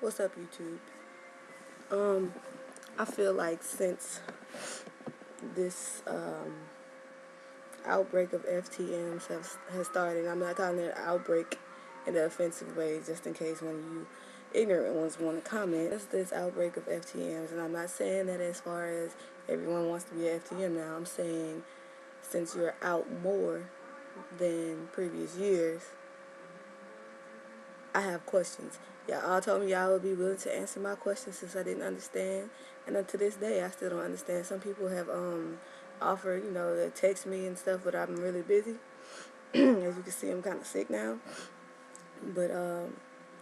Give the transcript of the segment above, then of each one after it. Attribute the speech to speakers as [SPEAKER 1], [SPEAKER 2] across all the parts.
[SPEAKER 1] What's up, YouTube? Um, I feel like since this outbreak of FTMs has started, I'm not calling it an outbreak in an offensive way, just in case one of you ignorant ones want to comment. It's this outbreak of FTMs, and I'm not saying that as far as everyone wants to be an FTM now. I'm saying since you're out more than previous years, I have questions. Y'all all told me y'all would be willing to answer my questions since I didn't understand. And up to this day, I still don't understand. Some people have offered, to text me and stuff, but I'm really busy. As you can see, I'm kind of sick now. But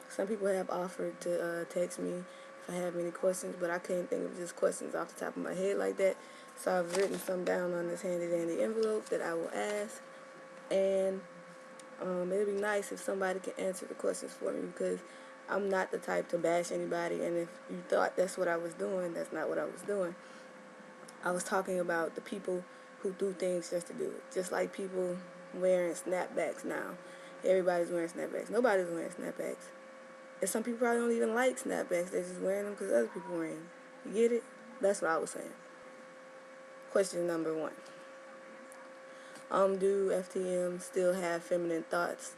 [SPEAKER 1] some people have offered to text me if I have any questions, but I can't think of just questions off the top of my head like that. So I've written some down on this handy-dandy envelope that I will ask. And it'd be nice if somebody can answer the questions for me, because I'm not the type to bash anybody, and if you thought that's what I was doing, that's not what I was doing. I was talking about the people who do things just to do it. Just like people wearing snapbacks now. Everybody's wearing snapbacks. Nobody's wearing snapbacks. And some people probably don't even like snapbacks. They're just wearing them because other people are wearing them. You get it? That's what I was saying. Question number 1. Do FTMs still have feminine thoughts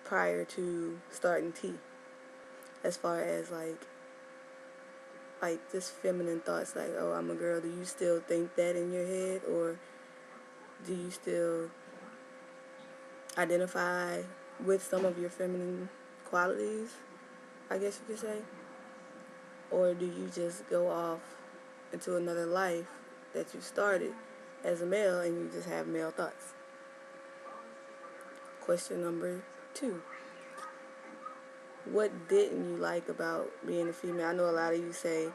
[SPEAKER 1] prior to starting T? As far as like just feminine thoughts, like, oh, I'm a girl. Do you still think that in your head, or do you still identify with some of your feminine qualities, I guess you could say? Or do you just go off into another life that you started as a male and you just have male thoughts? Question number 2. What didn't you like about being a female? I know a lot of you say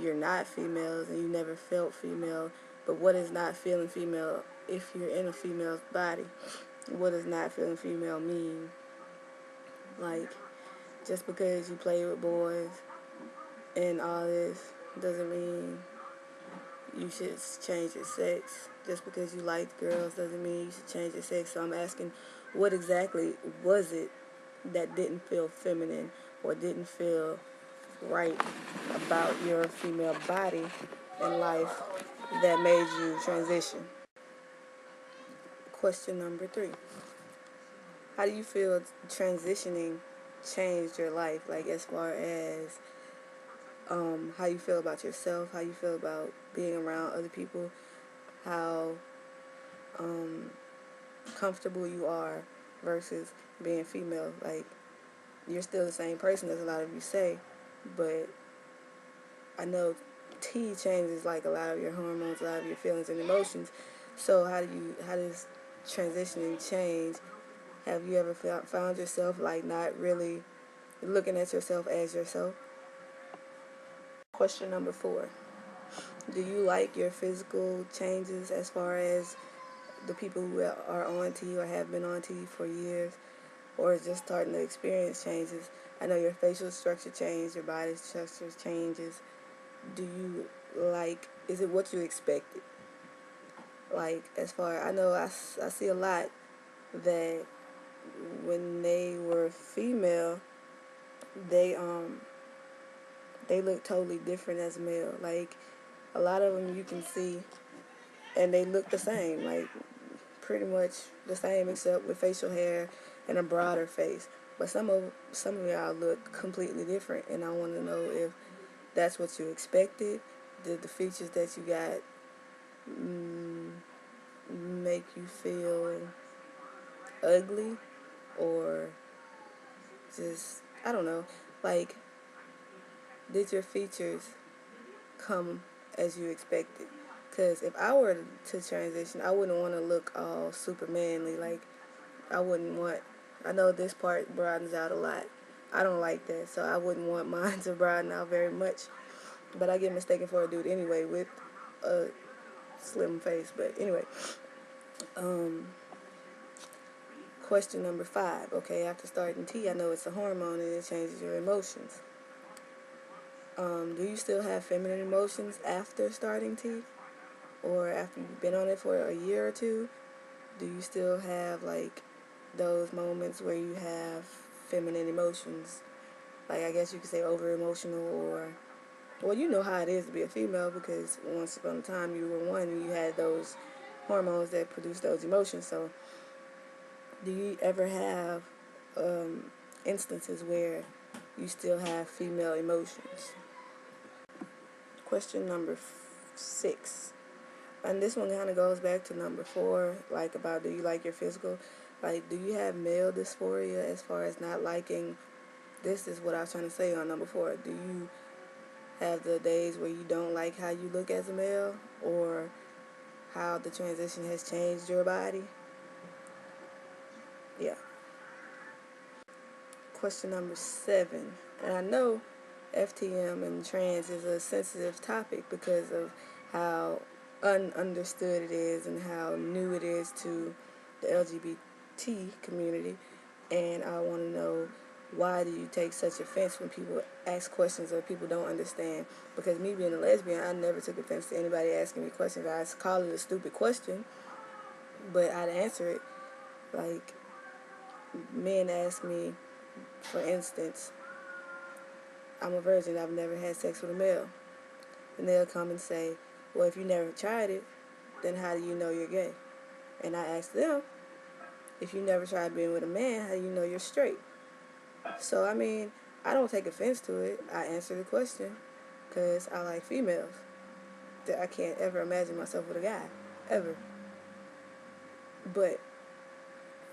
[SPEAKER 1] you're not females and you never felt female, but what is not feeling female if you're in a female's body? What does not feeling female mean? Like, just because you play with boys and all this doesn't mean you should change your sex. Just because you like girls doesn't mean you should change your sex. So I'm asking, what exactly was it that didn't feel feminine or didn't feel right about your female body and life that made you transition? Question number 3. How do you feel transitioning changed your life? Like, as far as how you feel about yourself, how you feel about being around other people, how comfortable you are versus being female. Like, you're still the same person, as a lot of you say, but I know T changes like a lot of your hormones, a lot of your feelings and emotions. So how does transitioning change? Have you ever found yourself like not really looking at yourself as yourself? Question number 4. Do you like your physical changes, as far as the people who are on T or have been on T for years, or is just starting to experience changes? I know your facial structure changes, your body structure changes. Do you like, is it what you expected? Like, as far, I know I see a lot that when they were female, they look totally different as male. Like, a lot of them you can see, and they look the same, like pretty much the same, except with facial hair and a broader face. But some of y'all look completely different, and I want to know if that's what you expected. Did the features that you got make you feel ugly, or just, I don't know, like, did your features come as you expected? Because if I were to transition, I wouldn't want to look all super manly. Like, I wouldn't want, I know this part broadens out a lot. I don't like that, so I wouldn't want mine to broaden out very much. But I get mistaken for a dude anyway with a slim face. But anyway, question number 5. Okay, after starting T, I know it's a hormone and it changes your emotions. Do you still have feminine emotions after starting T? Or after you've been on it for a year or 2? Do you still have, like, those moments where you have feminine emotions like, I guess you could say over emotional, or well, you know how it is to be a female, because once upon a time you were one and you had those hormones that produce those emotions. So do you ever have instances where you still have female emotions? Question number 6. And this one kind of goes back to number 4, like about do you like your physical? Like, do you have male dysphoria as far as not liking? This is what I was trying to say on number 4. Do you have the days where you don't like how you look as a male, or how the transition has changed your body? Yeah. Question number 7. And I know FTM and trans is a sensitive topic because of how ununderstood it is and how new it is to the LGBT community. And I want to know, why do you take such offense when people ask questions or people don't understand? Because me being a lesbian, I never took offense to anybody asking me questions. I call it a stupid question, but I'd answer it. Like, men ask me, for instance, I'm a virgin, I've never had sex with a male. And they'll come and say, well, if you never tried it, then how do you know you're gay? And I ask them, if you never tried being with a man, how do you know you're straight? So, I mean, I don't take offense to it. I answer the question because I like females. I can't ever imagine myself with a guy, ever. But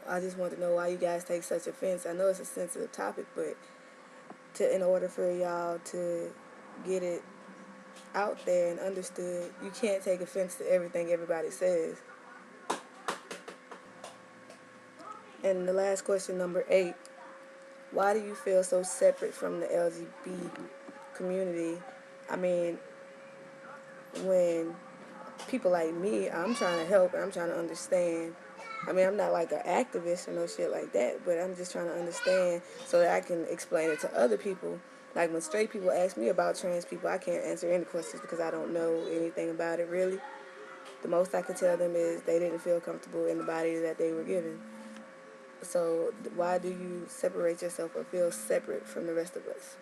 [SPEAKER 1] I just want to know why you guys take such offense. I know it's a sensitive topic, but in order for y'all to get it out there and understood, you can't take offense to everything everybody says. And the last question, number 8, why do you feel so separate from the LGBT community? I mean, when people like me, I'm trying to help and I'm trying to understand. I mean, I'm not like an activist or no shit like that, but I'm just trying to understand so that I can explain it to other people. Like, when straight people ask me about trans people, I can't answer any questions because I don't know anything about it, really. The most I could tell them is they didn't feel comfortable in the body that they were given. So why do you separate yourself or feel separate from the rest of us?